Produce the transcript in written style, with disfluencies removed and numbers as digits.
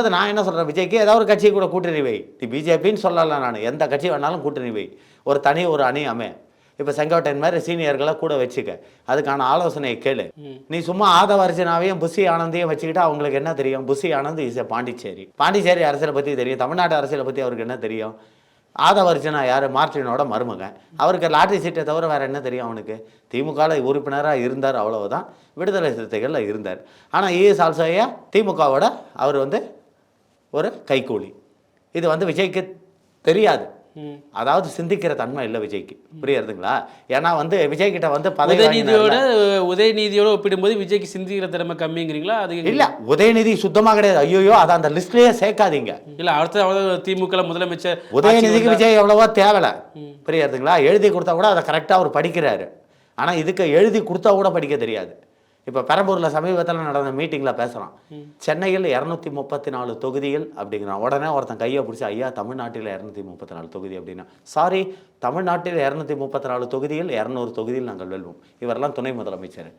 அது நான் என்ன சொல்கிறேன், விஜய்க்கு ஏதாவது ஒரு கட்சி கூட கூட்டணி வை. பிஜேபின்னு சொல்லலை, நான் எந்த கட்சி வேணாலும் கூட்டணி வை, ஒரு அணி அமை. இப்போ செங்கோட்டையன் மாதிரி சீனியர்களை கூட வச்சுக்க, அதுக்கான ஆலோசனையை கேளு. நீ சும்மா ஆதவர்ஜனாவையும் புஷி ஆனந்தையும் வச்சுக்கிட்டு அவங்களுக்கு என்ன தெரியும்? புஷி ஆனந்த் இஸ் பாண்டிச்சேரி அரசியலை பற்றி தெரியும், தமிழ்நாட்டு அரசியலை பற்றி அவருக்கு என்ன தெரியும்? ஆதவர்ஜனா யார்? மார்டினோட மருமகன். அவருக்கு லாட்டரி சீட்டை தவிர வேறு என்ன தெரியும் அவனுக்கு? திமுகவில் உறுப்பினராக இருந்தார், அவ்வளவுதான். விடுதலை சிறுத்தைகளில் இருந்தார். ஆனால் இஎஸ் ஆல்சோ திமுகவோட அவர் ஒரு கைக்கூலி. இது விஜய்க்கு தெரியாது. அதாவது சிந்திக்கிற தன்மை இல்லை விஜய்க்கு, புரியுறதுங்களா? ஏன்னா விஜய் கிட்ட உதயநிதியோட ஒப்பிடும்போது விஜய்க்கு சிந்திக்கிற திறமை கம்மிங்கிறீங்களா? அது இல்ல, உதயநிதி சுத்தமா கிடையாது. ஐயோ, அதை அந்த லிஸ்ட்லயே சேர்க்காதீங்க. இல்ல, அடுத்த திமுக முதலமைச்சர் உதயநிதிக்கு விஜய் எவ்வளவோ தேவலை, புரியுறதுங்களா? எழுதி கொடுத்தா கூட அதை கரெக்டா அவர் படிக்கிறாரு. ஆனா இதுக்கு எழுதி கொடுத்தா கூட படிக்க தெரியாது. இப்போ பெரம்பூரில் சமீபத்தில் நடந்த மீட்டிங்கில் பேசுகிறான், சென்னையில் 234 தொகுதிகள் அப்படிங்கிறான். உடனே ஒருத்தன் கையை பிடிச்சி, ஐயா தமிழ்நாட்டில் 234 தொகுதி அப்படின்னா, சாரி, தமிழ்நாட்டில் 234 தொகுதியில் 200 தொகுதியில் நாங்கள் வெல்வோம். இவரெல்லாம் துணை முதலமைச்சர்.